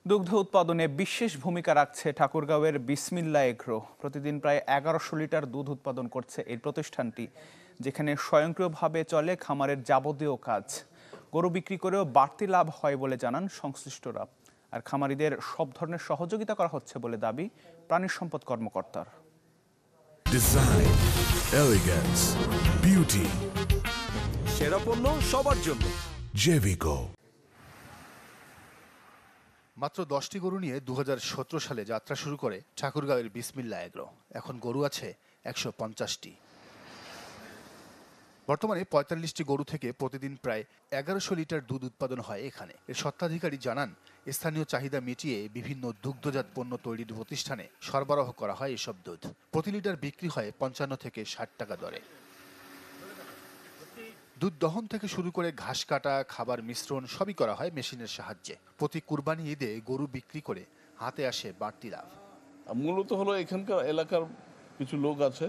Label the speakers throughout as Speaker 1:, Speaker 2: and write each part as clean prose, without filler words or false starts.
Speaker 1: দুগ্ধ উৎপাদনে বিশেষ ভূমিকা রাখছে ঠাকুরগাঁওয়ের বিসমিল্লা এগ্রো। প্রতিদিন প্রায় 1100 লিটার দুধ উৎপাদন করছে এই প্রতিষ্ঠানটি, যেখানে স্বয়ংক্রিয়ভাবে চলে খামারের যাবতীয় কাজ। গরু বিক্রি করেও বাড়তি লাভ হয় বলে জানান সংশ্লিষ্টরা। আর খামারিদের সব ধরনের সহযোগিতা করা হচ্ছে বলে দাবি প্রাণী সম্পদ কর্মকর্তার।
Speaker 2: ডিজাইন, এলিগেন্স, বিউটি,
Speaker 3: সেরা পণ্য সবার জন্য
Speaker 2: জেভিকো।
Speaker 4: মাত্র 10টি গরু নিয়ে 2017 সালে যাত্রা শুরু করে ঠাকুরগাঁওয়ের বিসমিল্লা এগ্রো। এখন গরু আছে 150টি। বর্তমানে 45টি গরু থেকে প্রতিদিন প্রায় 1100 লিটার দুধ উৎপাদন হয় এখানে। এর স্বত্বাধিকারী জানান, স্থানীয় চাহিদা মিটিয়ে বিভিন্ন দুগ্ধজাত পণ্য তৈরির প্রতিষ্ঠানে সরবরাহ করা হয় এসব দুধ। প্রতি লিটার বিক্রি হয় 55 থেকে 60 টাকা দরে। দুধ দহন থেকে শুরু করে ঘাস কাটা, খাবার মিশ্রণ সবই করা হয় মেশিনের সাহায্যে। প্রতি কুরবানি ঈদে গরু বিক্রি করে হাতে আসে বাড়তি লাভ।
Speaker 5: মূলত হলো এখানকার এলাকার কিছু লোক আছে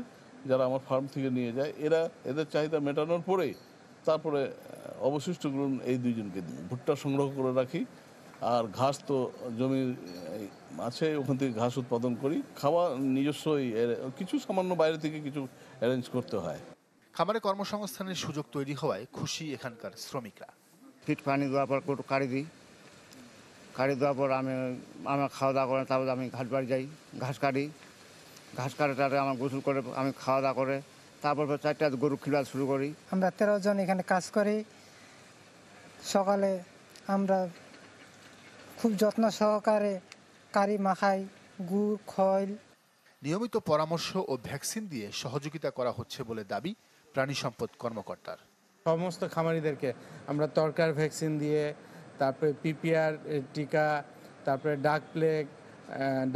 Speaker 5: যারা আমার ফার্ম থেকে নিয়ে যায়, এদের চাহিদা মেটানোর পরে তারপরে অবশিষ্টগুলো এই দুইজনকে দিই। ভুট্টা সংগ্রহ করে রাখি, আর ঘাস তো জমি আছে, ওখান থেকে ঘাস উৎপাদন করি। খাওয়া নিজস্বই, কিছু সামান্য বাইরে থেকে কিছু অ্যারেঞ্জ করতে হয়।
Speaker 4: খামারে কর্মসংস্থানের সুযোগ তৈরি হওয়ায় খুশি এখানকার শ্রমিকরা।
Speaker 6: ফিট পানি দেওয়ার পর একটু কাড়ি দিই, কাড়ি দেওয়ার পর আমার খাওয়া দাওয়া করে, তারপর আমি ঘাট বাড়ি যাই, ঘাস কাটি, ঘাস কাটাটারে আমার গোসল করে আমি খাওয়া দাওয়া করে, তারপর 4টা গরু খিলা শুরু করি।
Speaker 7: আমরা 13 জন এখানে কাজ করি। সকালে আমরা খুব যত্ন সহকারে কারি মাখাই, গুড়, খৈল।
Speaker 4: নিয়মিত পরামর্শ ও ভ্যাকসিন দিয়ে সহযোগিতা করা হচ্ছে বলে দাবি প্রাণী সম্পদ কর্মকর্তার।
Speaker 8: সমস্ত খামারিদেরকে আমরা তরকার ভ্যাকসিন দিয়ে, তারপরে পিপিআর টিকা, তারপরে ডাক প্লেগ,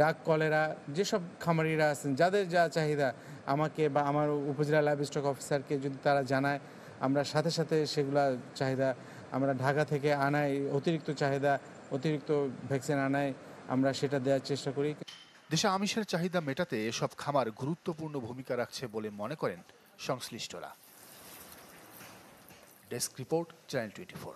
Speaker 8: ডাক কলেরা, যেসব খামারিরা আছেন যাদের যা চাহিদা আমাকে বা আমার উপজেলা লাইভ স্টক অফিসারকে যদি তারা জানায়, আমরা সাথে সাথে সেগুলা চাহিদা আমরা ঢাকা থেকে আনাই, অতিরিক্ত চাহিদা, অতিরিক্ত ভ্যাকসিন আনাই, আমরা সেটা দেওয়ার চেষ্টা করি।
Speaker 4: দেশে আমিষের চাহিদা মেটাতে এসব খামার গুরুত্বপূর্ণ ভূমিকা রাখছে বলে মনে করেন সংশ্লিষ্টরা। Desk report, channel 24।